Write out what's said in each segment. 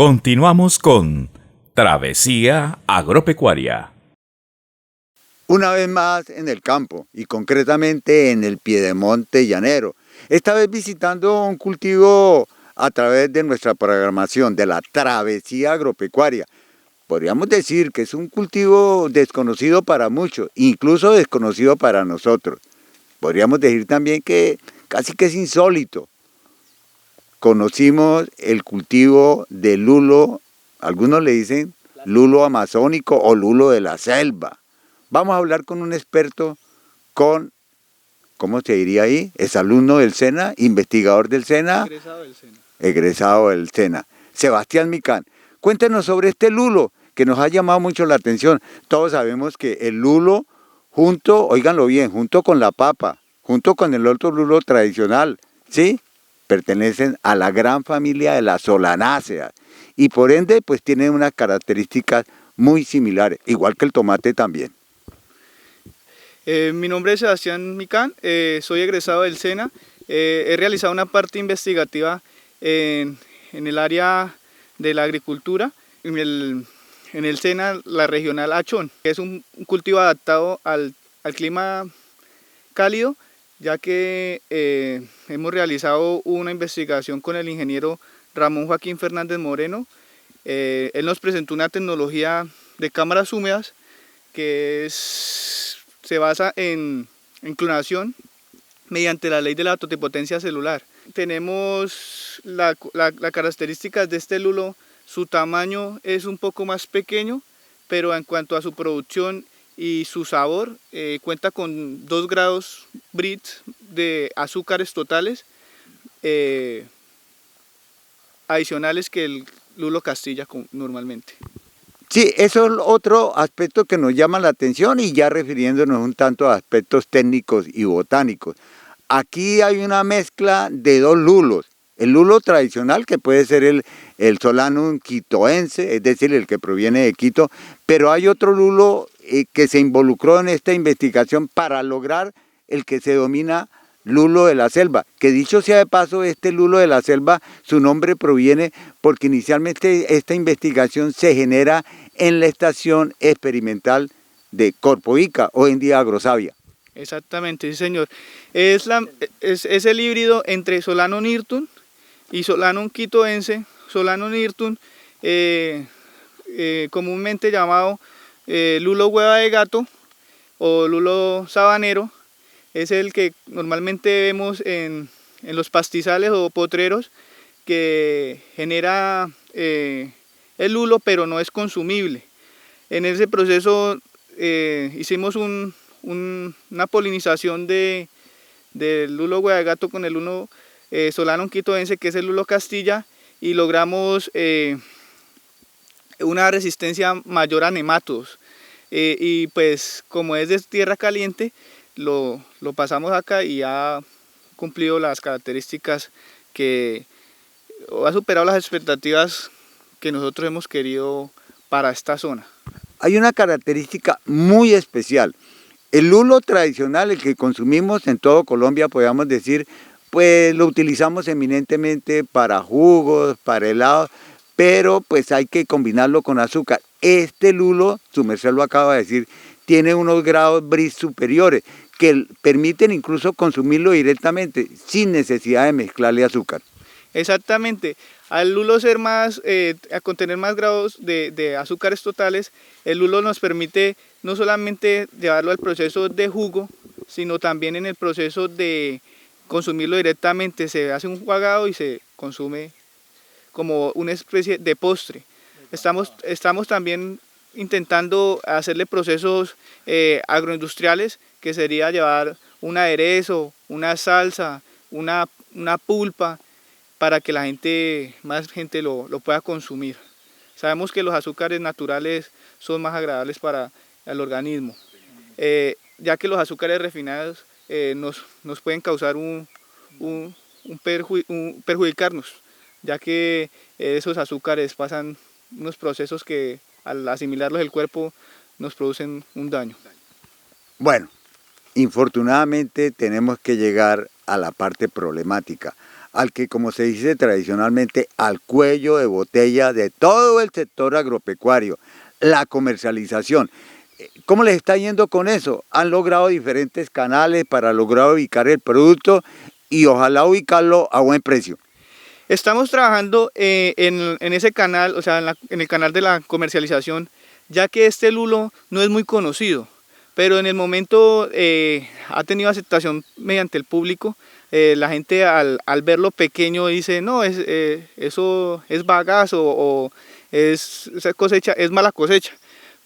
Continuamos con Travesía Agropecuaria. Una vez más en el campo y concretamente en el Piedemonte llanero. Esta vez visitando un cultivo a través de nuestra programación de la Travesía Agropecuaria. Podríamos decir que es un cultivo desconocido para muchos, incluso desconocido para nosotros. Podríamos decir también que casi que es insólito. Conocimos el cultivo de lulo, algunos le dicen lulo amazónico o lulo de la selva. Vamos a hablar con un experto, ¿cómo se diría ahí? Es alumno del SENA, investigador del SENA. Egresado del SENA. Sebastián Micán. Cuéntenos sobre este lulo que nos ha llamado mucho la atención. Todos sabemos que el lulo, óiganlo bien, junto con la papa, junto con el otro lulo tradicional, ¿sí?, pertenecen a la gran familia de las solanáceas y por ende pues tienen unas características muy similares, igual que el tomate también. Mi nombre es Sebastián Micán, soy egresado del SENA, he realizado una parte investigativa en el área de la agricultura, en el SENA, la regional Achón, que es un cultivo adaptado al clima cálido, ya que hemos realizado una investigación con el ingeniero Ramón Joaquín Fernández Moreno. Él nos presentó una tecnología de cámaras húmedas que se basa en clonación mediante la ley de la totipotencia celular. Tenemos las características de este lulo. Su tamaño es un poco más pequeño, pero en cuanto a su producción y su sabor, cuenta con 2 grados Brix de azúcares totales adicionales que el lulo Castilla normalmente. Sí, eso es otro aspecto que nos llama la atención y ya refiriéndonos un tanto a aspectos técnicos y botánicos. Aquí hay una mezcla de 2 lulos. El lulo tradicional, que puede ser el Solanum quitoense, es decir, el que proviene de Quito, pero hay otro lulo que se involucró en esta investigación para lograr el que se denomina lulo de la selva, que dicho sea de paso, este lulo de la selva, su nombre proviene porque inicialmente esta investigación se genera en la estación experimental de Corpoica, hoy en día Agrosavia. Exactamente, sí señor. Es el híbrido entre Solanum hirtum y Solanum quitoense. Solanum hirtum, comúnmente llamado lulo hueva de gato o lulo sabanero, es el que normalmente vemos en los pastizales o potreros, que genera el lulo pero no es consumible. En ese proceso hicimos una polinización del lulo hueva de gato con el lulo Solanum quitoense, que es el lulo Castilla, y logramos una resistencia mayor a nemátodos. Y pues como es de tierra caliente, lo pasamos acá y ha cumplido las características que ha superado las expectativas que nosotros hemos querido para esta zona. Hay una característica muy especial. El lulo tradicional, el que consumimos en todo Colombia, podríamos decir, pues lo utilizamos eminentemente para jugos, para helados, pero pues hay que combinarlo con azúcar. Este lulo, su merced lo acaba de decir, tiene unos grados Brix superiores que permiten incluso consumirlo directamente sin necesidad de mezclarle azúcar. Exactamente. Al lulo a contener más grados de azúcares totales, el lulo nos permite no solamente llevarlo al proceso de jugo, sino también en el proceso de consumirlo directamente. Se hace un juagado y se consume como una especie de postre. Estamos también intentando hacerle procesos agroindustriales, que sería llevar un aderezo, una salsa, una pulpa, para que más gente lo pueda consumir. Sabemos que los azúcares naturales son más agradables para el organismo, ya que los azúcares refinados nos pueden causar perjudicarnos, ya que esos azúcares pasan unos procesos que al asimilarlos el cuerpo nos producen un daño. Bueno, infortunadamente tenemos que llegar a la parte problemática. al que, como se dice tradicionalmente, al cuello de botella de todo el sector agropecuario, la comercialización. ¿Cómo les está yendo con eso? Han logrado diferentes canales para lograr ubicar el producto y ojalá ubicarlo a buen precio. Estamos trabajando en ese canal, o sea, en el canal de la comercialización, ya que este lulo no es muy conocido, pero en el momento ha tenido aceptación mediante el público. La gente al verlo pequeño dice, no, eso es bagazo o esa cosecha, es mala cosecha.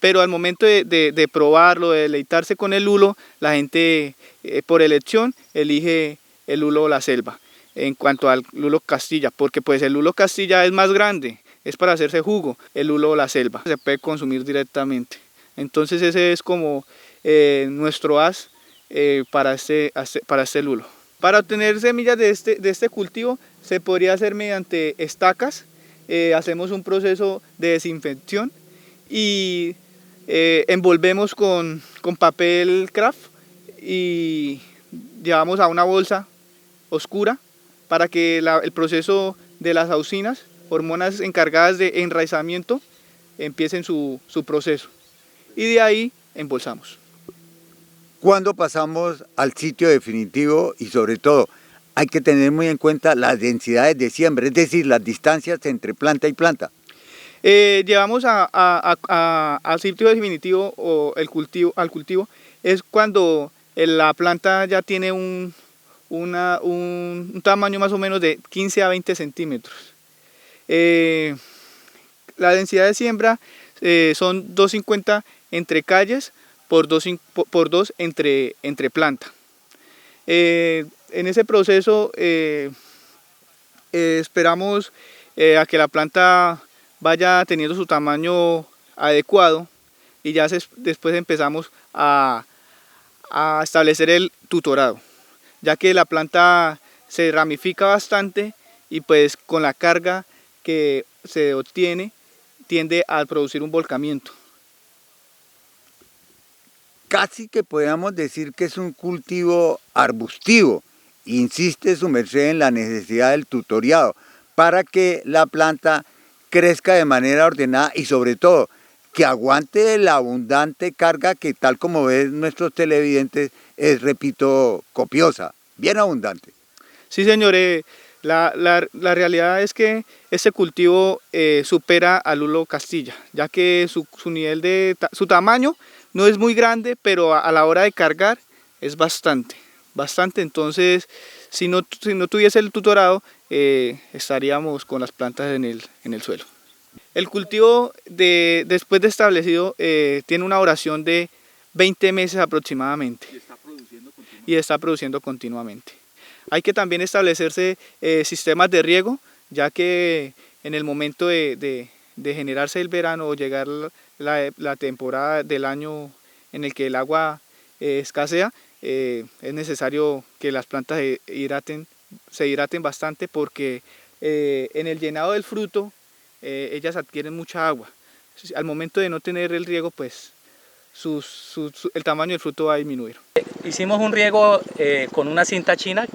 Pero al momento de probarlo, de deleitarse con el lulo, la gente por elección elige el lulo La Selva. En cuanto al lulo Castilla, porque pues el lulo Castilla es más grande, es para hacerse jugo. El lulo La Selva se puede consumir directamente. Entonces ese es como nuestro as para este lulo. Para obtener semillas de este cultivo se podría hacer mediante estacas. Hacemos un proceso de desinfección y envolvemos con papel craft y llevamos a una bolsa oscura para que el proceso de las auxinas, hormonas encargadas de enraizamiento, empiecen su proceso. Y de ahí embolsamos. ¿Cuándo pasamos al sitio definitivo? Y sobre todo, hay que tener muy en cuenta las densidades de siembra, es decir, las distancias entre planta y planta. Llevamos al sitio definitivo o al cultivo, es cuando la planta ya tiene un tamaño más o menos de 15 a 20 centímetros. La densidad de siembra son 2,50 entre calles por 2 entre planta. En ese proceso esperamos a que la planta vaya teniendo su tamaño adecuado y ya después empezamos a establecer el tutorado, ya que la planta se ramifica bastante y pues con la carga que se obtiene tiende a producir un volcamiento. Casi que podríamos decir que es un cultivo arbustivo. Insiste su merced en la necesidad del tutoriado para que la planta crezca de manera ordenada y sobre todo que aguante la abundante carga que, tal como ven nuestros televidentes, es, repito, copiosa, bien abundante. Sí, señor, la realidad es que este cultivo supera al lulo Castilla, ya que su nivel su tamaño no es muy grande, pero a la hora de cargar es bastante. Entonces, si no tuviese el tutorado, estaríamos con las plantas en el suelo. El cultivo después de establecido tiene una duración de 20 meses aproximadamente. Y está produciendo continuamente. Hay que también establecerse sistemas de riego, ya que en el momento de generarse el verano o llegar la temporada del año en el que el agua escasea, es necesario que las plantas se hidraten bastante, porque en el llenado del fruto ellas adquieren mucha agua. Al momento de no tener el riego, pues el tamaño del fruto va a disminuir. Hicimos un riego con una cinta china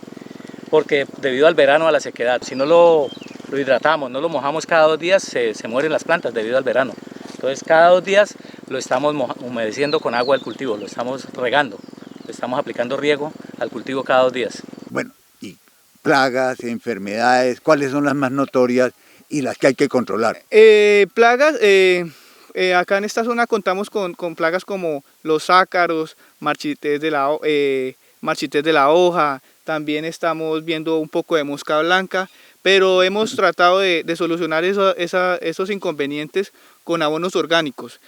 porque debido al verano, a la sequedad, si no lo hidratamos, no lo mojamos cada 2 días, se mueren las plantas debido al verano. Entonces cada 2 días lo estamos humedeciendo con agua del cultivo, lo estamos regando, le estamos aplicando riego al cultivo cada 2 días. Bueno, y plagas, enfermedades, ¿cuáles son las más notorias y las que hay que controlar? Plagas, acá en esta zona contamos con plagas como los ácaros, marchités de la hoja, también estamos viendo un poco de mosca blanca, pero hemos tratado de solucionar esos inconvenientes con abonos orgánicos,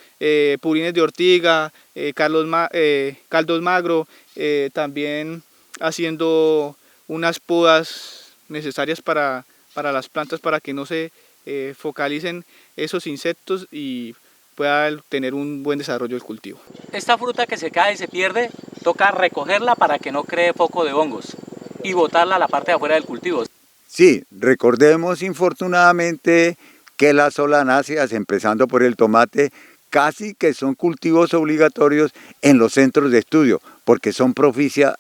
purines de ortiga, caldos magro, también haciendo unas podas necesarias para las plantas para que no se focalicen esos insectos y pueda tener un buen desarrollo del cultivo. Esta fruta que se cae y se pierde, toca recogerla para que no cree foco de hongos y botarla a la parte de afuera del cultivo. Sí, recordemos infortunadamente que las solanáceas, empezando por el tomate, casi que son cultivos obligatorios en los centros de estudio, porque son propicias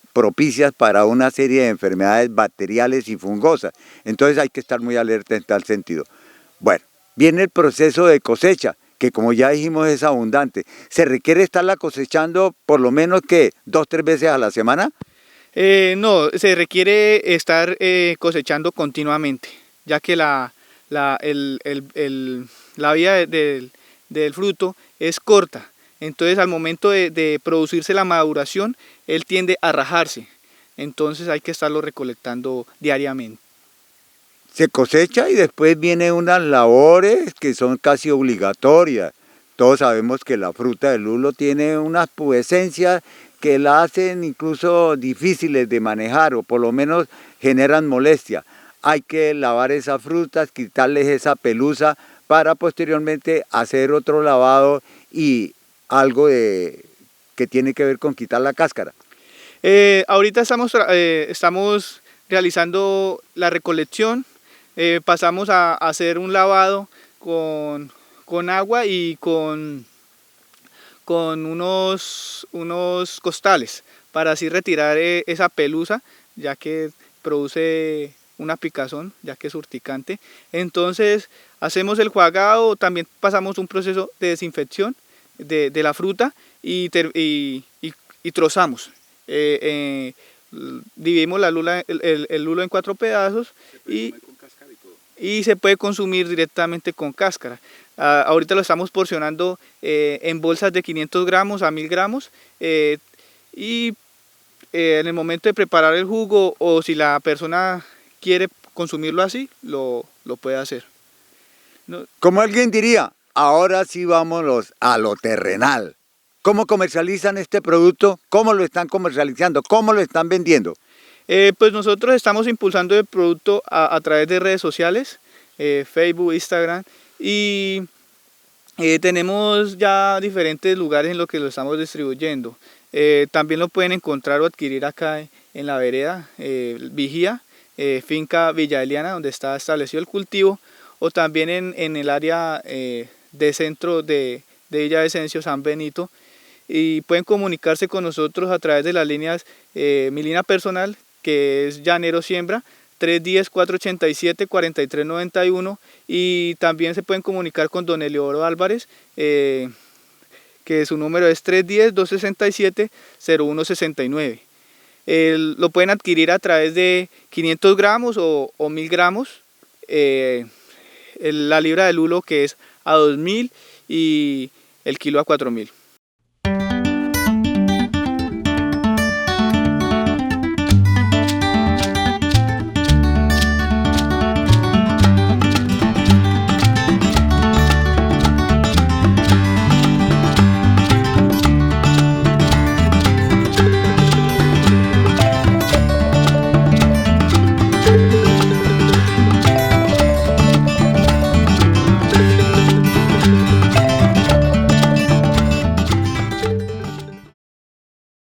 para una serie de enfermedades bacteriales y fungosas. Entonces hay que estar muy alerta en tal sentido. Bueno, viene el proceso de cosecha, que como ya dijimos es abundante. ¿Se requiere estarla cosechando por lo menos que 2 o 3 veces a la semana? No, se requiere estar cosechando continuamente, ya que la vida del fruto es corta. Entonces al momento de producirse la maduración, él tiende a rajarse. Entonces hay que estarlo recolectando diariamente. Se cosecha y después vienen unas labores que son casi obligatorias. Todos sabemos que la fruta del lulo tiene unas pubescencias que la hacen incluso difíciles de manejar o por lo menos generan molestia. Hay que lavar esas frutas, quitarles esa pelusa para posteriormente hacer otro lavado y algo que tiene que ver con quitar la cáscara. Ahorita estamos realizando la recolección. Pasamos a hacer un lavado con agua y con unos costales para así retirar esa pelusa, ya que produce una picazón, ya que es urticante. Entonces hacemos el juagado, también pasamos un proceso de desinfección de la fruta y trozamos. Dividimos el lulo en 4 pedazos y se puede consumir directamente con cáscara. Ahorita lo estamos porcionando en bolsas de 500 gramos a 1000 gramos y en el momento de preparar el jugo o si la persona quiere consumirlo así, lo puede hacer. Como alguien diría, ahora sí vámonos a lo terrenal. ¿Cómo comercializan este producto? ¿Cómo lo están comercializando? ¿Cómo lo están vendiendo? Pues nosotros estamos impulsando el producto a través de redes sociales, Facebook, Instagram, y tenemos ya diferentes lugares en los que lo estamos distribuyendo. También lo pueden encontrar o adquirir acá en la vereda Vigía, finca Villa Eliana, donde está establecido el cultivo, o también en el área de centro de Villavicencio, San Benito, y pueden comunicarse con nosotros a través de las líneas, mi línea personal, que es Llanero Siembra, 310-487-4391, y también se pueden comunicar con don Eliodoro Álvarez, que su número es 310-267-0169. Lo pueden adquirir a través de 500 gramos o 1000 gramos, la libra de lulo que es a 2000 y el kilo a 4000.